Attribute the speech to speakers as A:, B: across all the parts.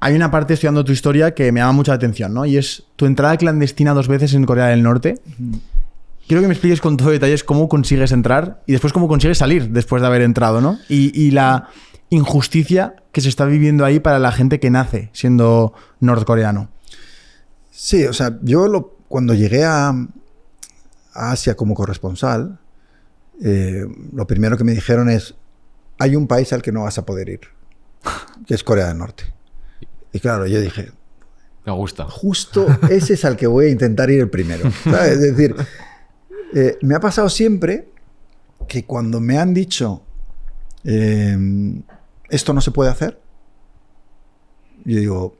A: hay una parte estudiando tu historia que me llama mucha atención, ¿no? Y es tu entrada clandestina 2 veces en Corea del Norte. Quiero que me expliques con todo detalles cómo consigues entrar y después cómo consigues salir después de haber entrado, ¿no? Y la injusticia que se está viviendo ahí para la gente que nace siendo norcoreano.
B: Sí, o sea, cuando llegué a Asia como corresponsal, lo primero que me dijeron es: hay un país al que no vas a poder ir, que es Corea del Norte. Y claro, yo dije,
C: me gusta.
B: Justo ese es al que voy a intentar ir el primero, ¿sabes? Es decir, me ha pasado siempre que cuando me han dicho esto no se puede hacer, yo digo,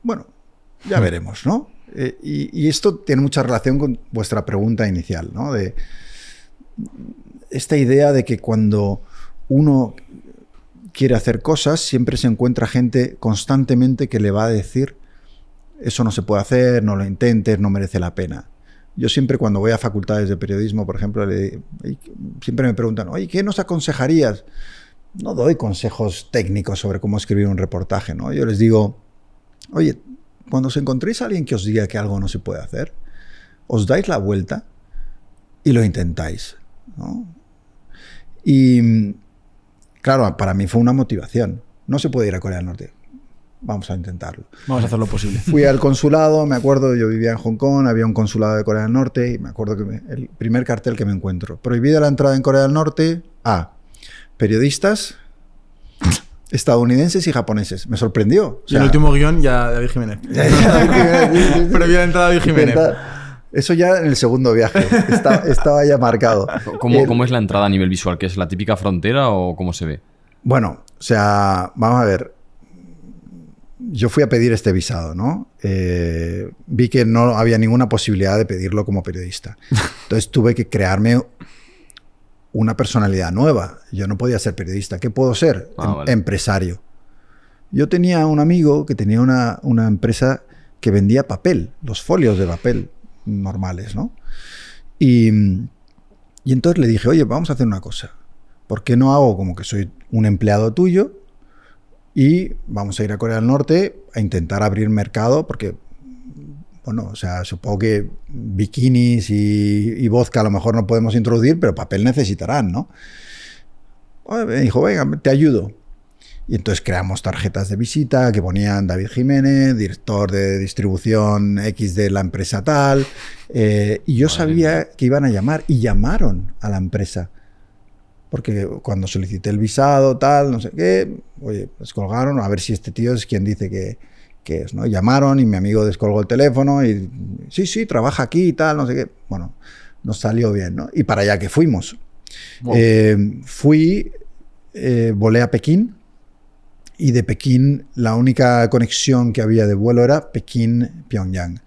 B: bueno, ya veremos, ¿no? Y esto tiene mucha relación con vuestra pregunta inicial, ¿no? De esta idea de que cuando uno quiere hacer cosas, siempre se encuentra gente constantemente que le va a decir eso no se puede hacer, no lo intentes, no merece la pena. Yo siempre cuando voy a facultades de periodismo, por ejemplo, siempre me preguntan, oye, ¿qué nos aconsejarías? No doy consejos técnicos sobre cómo escribir un reportaje, ¿no? Yo les digo, oye, cuando os encontréis a alguien que os diga que algo no se puede hacer, os dais la vuelta y lo intentáis, ¿no? Y claro, para mí fue una motivación. No se puede ir a Corea del Norte. Vamos a intentarlo.
A: Vamos a hacer lo posible.
B: Fui al consulado, me acuerdo, yo vivía en Hong Kong, había un consulado de Corea del Norte y me acuerdo que el primer cartel que me encuentro: prohibida la entrada en Corea del Norte a periodistas estadounidenses y japoneses. Me sorprendió. O sea,
A: y el último guión ya David Jiménez. Previa entrada David Jiménez.
B: Eso ya en el segundo viaje. Estaba ya marcado.
C: ¿Cómo es la entrada a nivel visual? ¿Que es la típica frontera o cómo se ve?
B: Bueno, o sea, vamos a ver. Yo fui a pedir este visado, ¿no? Vi que no había ninguna posibilidad de pedirlo como periodista. Entonces tuve que crearme una personalidad nueva. Yo no podía ser periodista. ¿Qué puedo ser?
C: Vale.
B: Empresario. Yo tenía un amigo que tenía una empresa que vendía papel, los folios de papel normales, ¿no? Y entonces le dije, oye, vamos a hacer una cosa. ¿Por qué no hago como que soy un empleado tuyo y vamos a ir a Corea del Norte a intentar abrir mercado? Porque, bueno, o sea, supongo que bikinis y vodka a lo mejor no podemos introducir, pero papel necesitarán, ¿no? Me dijo, venga, te ayudo. Y entonces creamos tarjetas de visita que ponían David Jiménez, director de distribución X de la empresa tal. Y yo sabía que iban a llamar y llamaron a la empresa. Porque cuando solicité el visado, tal, no sé qué, oye, descolgaron a ver si este tío es quien dice que es, ¿no? Llamaron y mi amigo descolgó el teléfono y sí, trabaja aquí y tal, no sé qué. Bueno, nos salió bien, ¿no? Y para allá que fuimos. Wow. Volé a Pekín y de Pekín la única conexión que había de vuelo era Pekín-Pyongyang.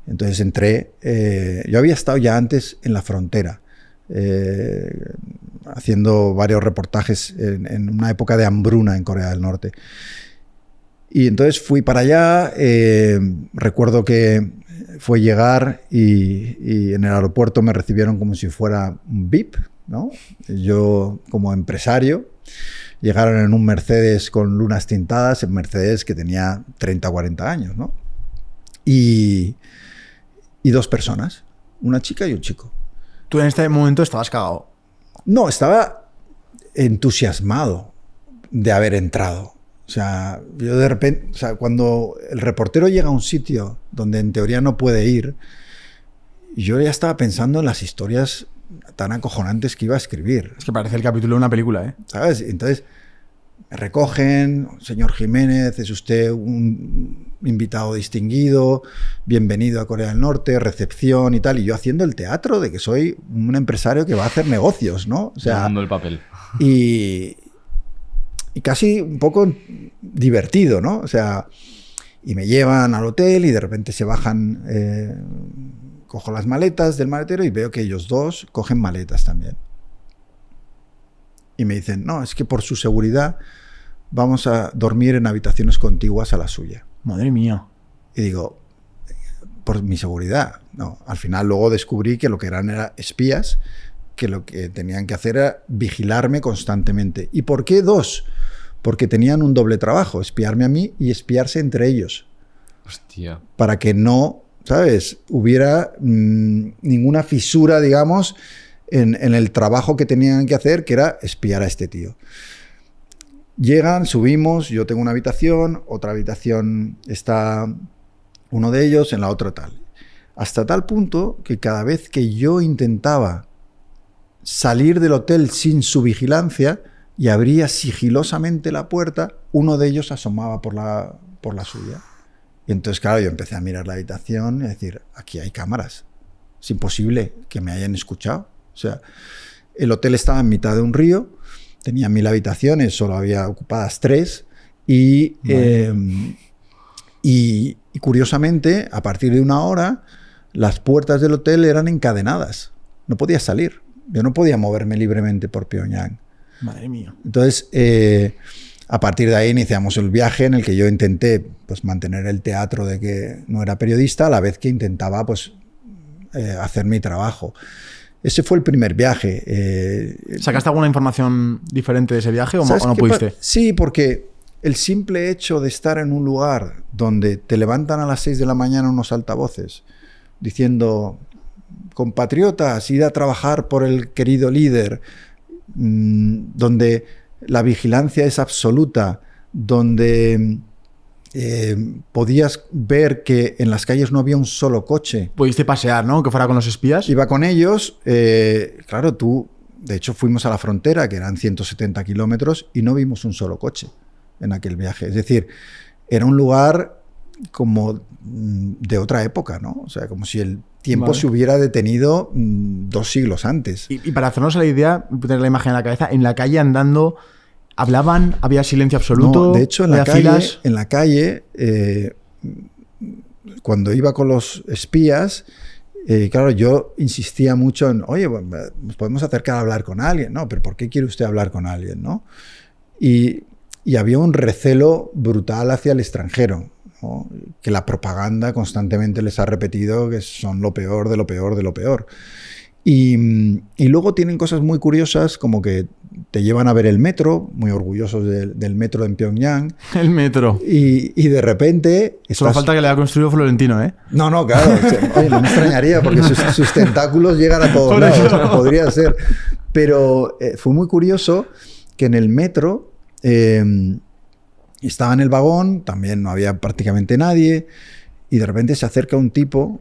B: Entonces entré, yo había estado ya antes en la frontera, haciendo varios reportajes en una época de hambruna en Corea del Norte. Y entonces fui para allá, recuerdo que fue llegar y en el aeropuerto me recibieron como si fuera un VIP, ¿no? Yo como empresario, llegaron en un Mercedes con lunas tintadas, en Mercedes que tenía 30 o 40 años, ¿no? Y 2 personas, una chica y un chico.
A: ¿Tú en este momento estabas cagado?
B: No, estaba entusiasmado de haber entrado. O sea, yo de repente, o sea, cuando el reportero llega a un sitio donde en teoría no puede ir, yo ya estaba pensando en las historias tan acojonantes que iba a escribir.
A: Es que parece el capítulo de una película, ¿eh?
B: ¿Sabes? Entonces me recogen, señor Jiménez, es usted un invitado distinguido, bienvenido a Corea del Norte, recepción y tal, y yo haciendo el teatro de que soy un empresario que va a hacer negocios, ¿no? O sea,
C: dando el papel.
B: Y casi un poco divertido, ¿no? O sea, y me llevan al hotel y de repente se bajan, cojo las maletas del maletero y veo que ellos 2 cogen maletas también. Y me dicen, no, es que por su seguridad vamos a dormir en habitaciones contiguas a la suya.
A: Madre mía.
B: Y digo, por mi seguridad. No, al final luego descubrí que lo que eran espías, que lo que tenían que hacer era vigilarme constantemente. ¿Y por qué 2? porque tenían un doble trabajo, espiarme a mí y espiarse entre ellos.
C: Hostia.
B: Para que no, ¿sabes?, hubiera ninguna fisura, digamos, en el trabajo que tenían que hacer, que era espiar a este tío. Llegan, subimos, yo tengo una habitación, otra habitación está uno de ellos, en la otra tal. Hasta tal punto que cada vez que yo intentaba salir del hotel sin su vigilancia y abría sigilosamente la puerta, uno de ellos asomaba por la suya. Y entonces, claro, yo empecé a mirar la habitación y a decir, aquí hay cámaras. Es imposible que me hayan escuchado. O sea, el hotel estaba en mitad de un río, tenía 1000 habitaciones, solo había ocupadas 3 y curiosamente, a partir de una hora, las puertas del hotel eran encadenadas. No podía salir. Yo no podía moverme libremente por Pyongyang.
A: Madre mía.
B: Entonces, a partir de ahí iniciamos el viaje en el que yo intenté pues, mantener el teatro de que no era periodista, a la vez que intentaba pues, hacer mi trabajo. Ese fue el primer viaje.
A: ¿Sacaste alguna información diferente de ese viaje o no pudiste?
B: Sí, porque el simple hecho de estar en un lugar donde te levantan a las 6 de la mañana unos altavoces diciendo, compatriotas, id a trabajar por el querido líder, donde la vigilancia es absoluta, donde podías ver que en las calles no había un solo coche.
A: Pudiste pasear, ¿no? Que fuera con los espías.
B: Iba con ellos, claro, de hecho fuimos a la frontera, que eran 170 kilómetros, y no vimos un solo coche en aquel viaje. Es decir, era un lugar como de otra época, ¿no? O sea, como si el tiempo se hubiera detenido 2 siglos antes.
A: Y para hacernos la idea, tener la imagen en la cabeza, en la calle andando, ¿hablaban? ¿Había silencio absoluto?
B: No, de hecho, en la calle, cuando iba con los espías, claro, yo insistía mucho en, oye, nos podemos acercar a hablar con alguien. No, pero ¿por qué quiere usted hablar con alguien, no? Y había un recelo brutal hacia el extranjero, ¿no? Que la propaganda constantemente les ha repetido que son lo peor de lo peor de lo peor. Y luego tienen cosas muy curiosas, como que te llevan a ver el metro, muy orgullosos del metro en Pyongyang.
A: El metro.
B: Y de repente...
A: Solo falta que le haya construido Florentino, ¿eh?
B: No, claro. Oye, no me extrañaría, porque sus tentáculos llegan a todos lados. O sea, podría ser. Pero fue muy curioso que en el metro... estaba en el vagón, también no había prácticamente nadie, y de repente se acerca un tipo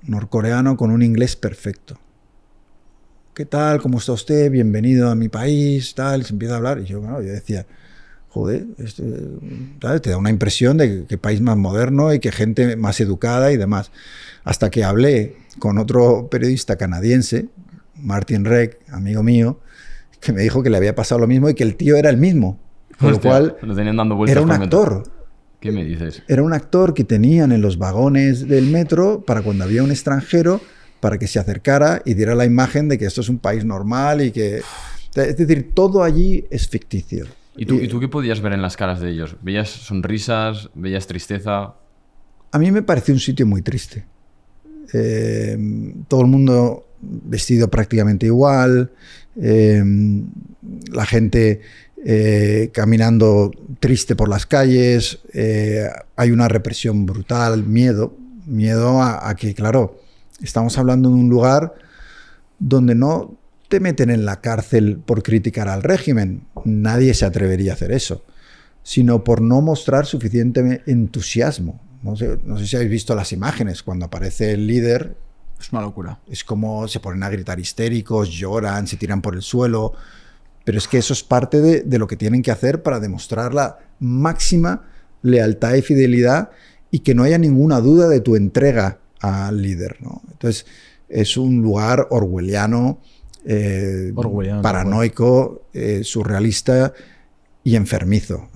B: norcoreano con un inglés perfecto. ¿Qué tal? ¿Cómo está usted? Bienvenido a mi país, tal. Se empieza a hablar, y yo decía, joder, ¿sabes? Te da una impresión de que país más moderno y que gente más educada y demás. Hasta que hablé con otro periodista canadiense, Martin Reck, amigo mío, que me dijo que le había pasado lo mismo y que el tío era el mismo. Con lo cual,
C: lo tenían dando vueltas
B: era un actor.
C: ¿Qué me dices?
B: Era un actor que tenían en los vagones del metro para cuando había un extranjero, para que se acercara y diera la imagen de que esto es un país normal y que... Es decir, todo allí es ficticio.
C: ¿Y tú qué podías ver en las caras de ellos? ¿Veías sonrisas? ¿Veías tristeza?
B: A mí me pareció un sitio muy triste. Todo el mundo vestido prácticamente igual, la gente... caminando triste por las calles, hay una represión brutal, miedo a que, claro, estamos hablando de un lugar donde no te meten en la cárcel por criticar al régimen, nadie se atrevería a hacer eso, sino por no mostrar suficiente entusiasmo. No sé si habéis visto las imágenes, cuando aparece el líder,
A: es una locura.
B: Es como se ponen a gritar histéricos, lloran, se tiran por el suelo. Pero es que eso es parte de lo que tienen que hacer para demostrar la máxima lealtad y fidelidad y que no haya ninguna duda de tu entrega al líder, ¿no? Entonces, es un lugar orwelliano, paranoico, surrealista y enfermizo.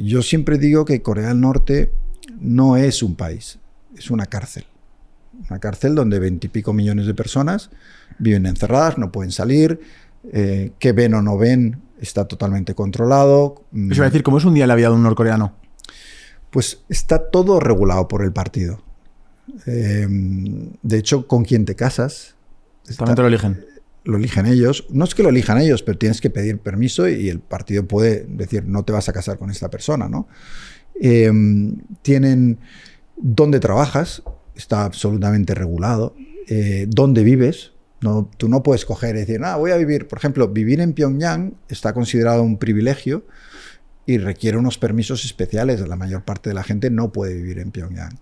B: Yo siempre digo que Corea del Norte no es un país, es una cárcel. Una cárcel donde 20 y pico millones de personas viven encerradas, no pueden salir. Que ven o no ven está totalmente controlado.
A: Eso iba a decir, ¿cómo es un día en la vida de un norcoreano?
B: Pues está todo regulado por el partido. De hecho, con quien te casas...
A: También te lo eligen.
B: lo eligen ellos. No es que lo elijan ellos, pero tienes que pedir permiso y el partido puede decir, no te vas a casar con esta persona, ¿no? Tienen dónde trabajas, está absolutamente regulado. Dónde vives. No, tú no puedes coger y decir, voy a vivir, por ejemplo, vivir en Pyongyang está considerado un privilegio y requiere unos permisos especiales. La mayor parte de la gente no puede vivir en Pyongyang.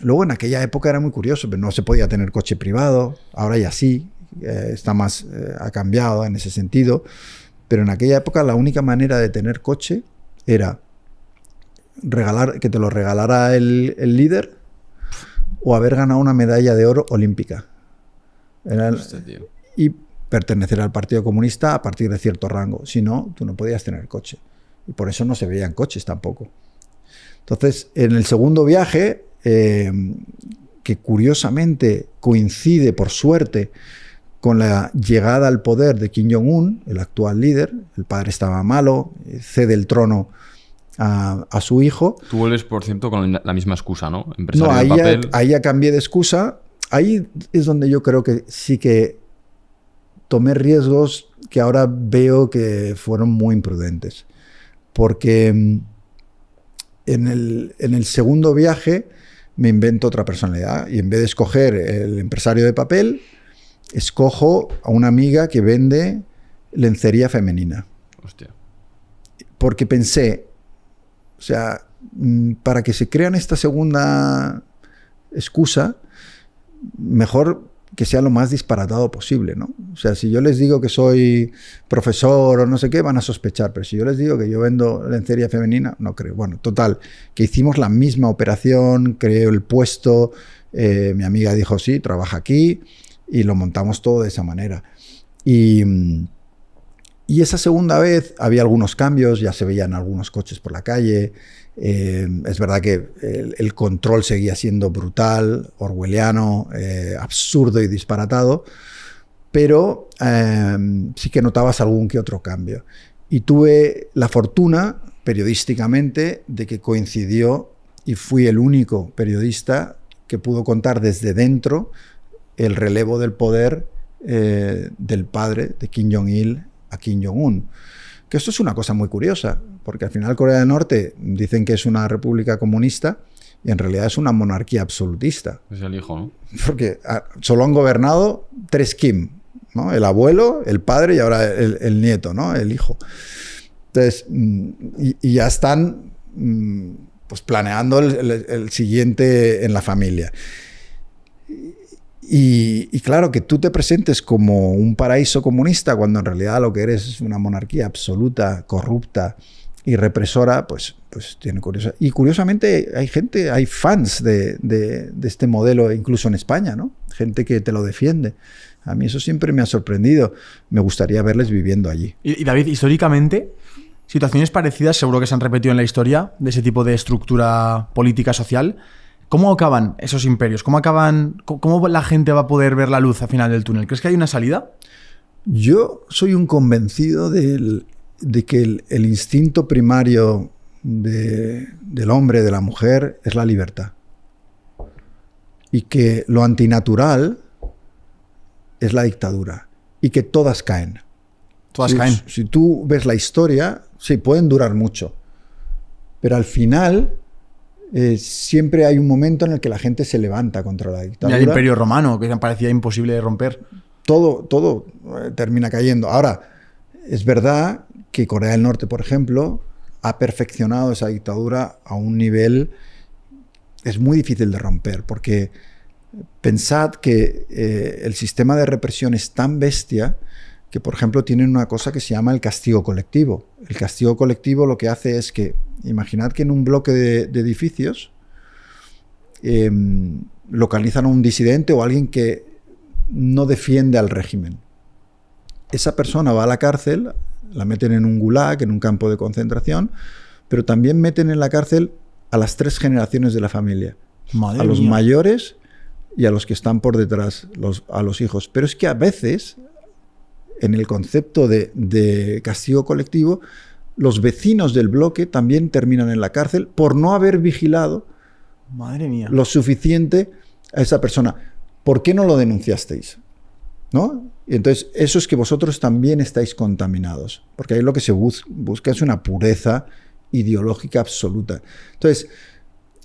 B: Luego en aquella época era muy curioso, pero no se podía tener coche privado, ahora ya sí, está más, ha cambiado en ese sentido, pero en aquella época la única manera de tener coche era que te lo regalara el líder o haber ganado una medalla de oro olímpica. Y pertenecer al Partido Comunista a partir de cierto rango. Si no, tú no podías tener coche. Y por eso no se veían coches tampoco. Entonces, en el segundo viaje, que curiosamente coincide, por suerte, con la llegada al poder de Kim Jong-un, el actual líder, el padre estaba malo, cede el trono a su hijo.
C: Tú vuelves, por cierto, con la misma excusa, ¿no?
B: No, ahí ya cambié de excusa. Ahí es donde yo creo que sí que tomé riesgos que ahora veo que fueron muy imprudentes. Porque en el segundo viaje me invento otra personalidad y en vez de escoger el empresario de papel, escojo a una amiga que vende lencería femenina.
C: Hostia.
B: Porque pensé, o sea, para que se crean esta segunda excusa, mejor que sea lo más disparatado posible, ¿no? O sea, si yo les digo que soy profesor o no sé qué, van a sospechar, pero si yo les digo que yo vendo lencería femenina, no creo. Bueno, total, que hicimos la misma operación, creé el puesto, mi amiga dijo, sí, trabaja aquí, y lo montamos todo de esa manera. Y esa segunda vez había algunos cambios, ya se veían algunos coches por la calle. Es verdad que el control seguía siendo brutal, orwelliano, absurdo y disparatado, pero sí que notabas algún que otro cambio. Y tuve la fortuna, periodísticamente, de que coincidió y fui el único periodista que pudo contar desde dentro el relevo del poder del padre de Kim Jong-il a Kim Jong-un. Que esto es una cosa muy curiosa, porque al final Corea del Norte dicen que es una república comunista y en realidad es una monarquía absolutista.
C: Es el hijo, ¿no?
B: Porque solo han gobernado 3 Kim, ¿no? El abuelo, el padre y ahora el nieto, ¿no? El hijo. Entonces, y ya están pues planeando el siguiente en la familia. Y claro, que tú te presentes como un paraíso comunista cuando en realidad lo que eres es una monarquía absoluta, corrupta y represora, pues tiene curiosidad. Y curiosamente hay fans de este modelo incluso en España, ¿no? Gente que te lo defiende. A mí eso siempre me ha sorprendido. Me gustaría verles viviendo allí.
A: Y David, históricamente, situaciones parecidas seguro que se han repetido en la historia de ese tipo de estructura política social. ¿Cómo acaban esos imperios? ¿Cómo la gente va a poder ver la luz al final del túnel? ¿Crees que hay una salida?
B: Yo soy un convencido de que el instinto primario del hombre, de la mujer, es la libertad. Y que lo antinatural es la dictadura. Y que todas caen.
A: Todas caen.
B: Si tú ves la historia, sí, pueden durar mucho. Pero al final siempre hay un momento en el que la gente se levanta contra la dictadura.
A: Y el Imperio Romano, que parecía imposible de romper.
B: Todo termina cayendo. Ahora, es verdad que Corea del Norte, por ejemplo, ha perfeccionado esa dictadura a un nivel es muy difícil de romper, porque pensad que el sistema de represión es tan bestia que, por ejemplo, tienen una cosa que se llama el castigo colectivo. El castigo colectivo lo que hace es que, imaginad que en un bloque de edificios localizan a un disidente o a alguien que no defiende al régimen. Esa persona va a la cárcel, la meten en un gulag, en un campo de concentración, pero también meten en la cárcel a las 3 generaciones de la familia.
A: Madre
B: a los
A: mía.
B: mayores y a los que están por detrás, a los hijos. Pero es que a veces, en el concepto de castigo colectivo, los vecinos del bloque también terminan en la cárcel por no haber vigilado
A: Madre mía.
B: lo suficiente a esa persona. ¿Por qué no lo denunciasteis? ¿no? Y entonces eso es que vosotros también estáis contaminados, porque ahí lo que se busca es una pureza ideológica absoluta. Entonces,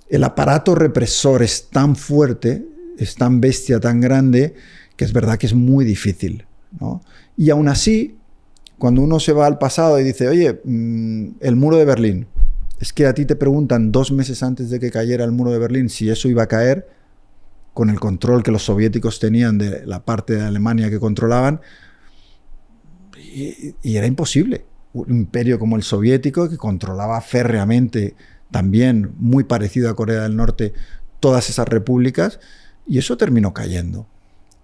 B: el aparato represor es tan fuerte, es tan bestia, tan grande, que es verdad que es muy difícil, ¿no? Y aún así, cuando uno se va al pasado y dice, oye, el muro de Berlín, es que a ti te preguntan 2 meses antes de que cayera el muro de Berlín si eso iba a caer, con el control que los soviéticos tenían de la parte de Alemania que controlaban, y era imposible. Un imperio como el soviético, que controlaba férreamente, también muy parecido a Corea del Norte, todas esas repúblicas, y eso terminó cayendo.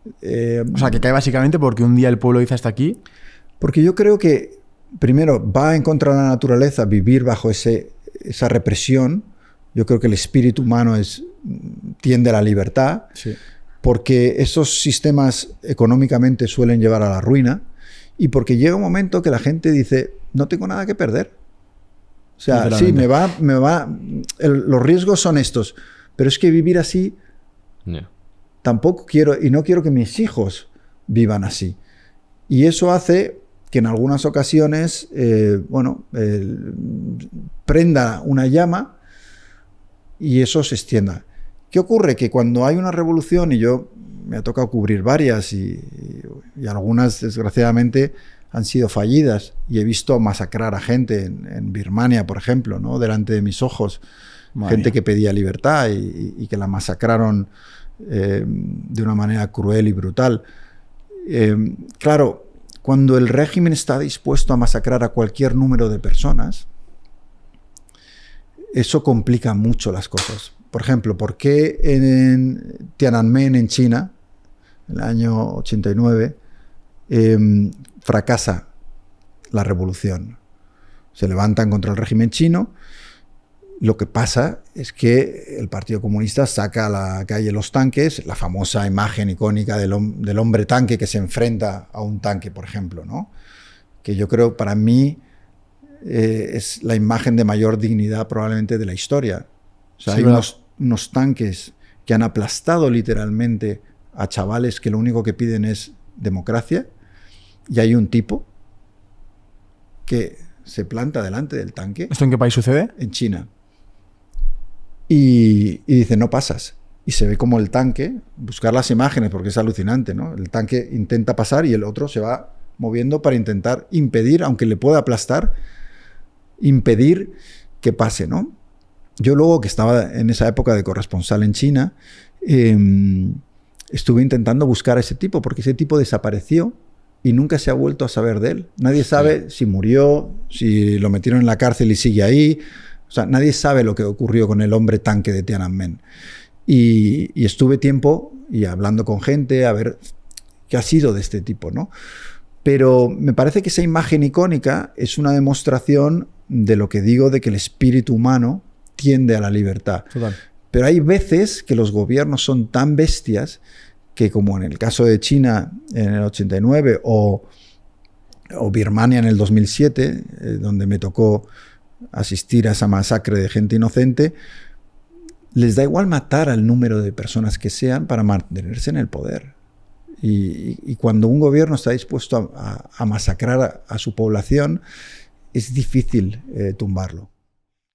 A: O sea, que cae básicamente porque un día el pueblo dice hasta aquí.
B: Porque yo creo que, primero, va en contra de la naturaleza vivir bajo esa represión. Yo creo que el espíritu humano tiende a la libertad,
A: Sí.
B: porque esos sistemas económicamente suelen llevar a la ruina, y porque llega un momento que la gente dice, no tengo nada que perder. O sea, sí, los riesgos son estos, pero es que vivir así tampoco quiero, y no quiero que mis hijos vivan así. Y eso hace que en algunas ocasiones, prenda una llama y eso se extienda. ¿Qué ocurre? Que cuando hay una revolución, y yo me ha tocado cubrir varias y algunas desgraciadamente han sido fallidas, y he visto masacrar a gente en Birmania, por ejemplo, ¿no? Delante de mis ojos, gente que pedía libertad y que la masacraron de una manera cruel y brutal. Claro, cuando el régimen está dispuesto a masacrar a cualquier número de personas, eso complica mucho las cosas. Por ejemplo, ¿por qué en Tiananmen, en China, en el año 89, fracasa la revolución? Se levantan contra el régimen chino. Lo que pasa es que el Partido Comunista saca a la calle los tanques, la famosa imagen icónica del hombre tanque que se enfrenta a un tanque, por ejemplo, ¿no? Que yo creo, para mí, es la imagen de mayor dignidad probablemente de la historia. O sea, sí, hay unos tanques que han aplastado literalmente a chavales que lo único que piden es democracia, y hay un tipo que se planta delante del tanque.
A: ¿Esto en qué país sucede?
B: En China. Y dice, no pasas. Y se ve como el tanque, buscar las imágenes porque es alucinante, ¿no? El tanque intenta pasar y el otro se va moviendo para intentar impedir, aunque le pueda aplastar, impedir que pase, ¿no? Yo luego, que estaba en esa época de corresponsal en China, estuve intentando buscar a ese tipo, porque ese tipo desapareció y nunca se ha vuelto a saber de él. Nadie sabe si murió, si lo metieron en la cárcel y sigue ahí. O sea, nadie sabe lo que ocurrió con el hombre tanque de Tiananmen. Y estuve tiempo y hablando con gente a ver qué ha sido de este tipo, ¿no? Pero me parece que esa imagen icónica es una demostración de lo que digo, de que el espíritu humano tiende a la libertad.
A: Total.
B: Pero hay veces que los gobiernos son tan bestias que, como en el caso de China en el 89 o Birmania en el 2007, donde me tocó asistir a esa masacre de gente inocente, les da igual matar al número de personas que sean para mantenerse en el poder. Y cuando un gobierno está dispuesto a masacrar a su población, es difícil tumbarlo.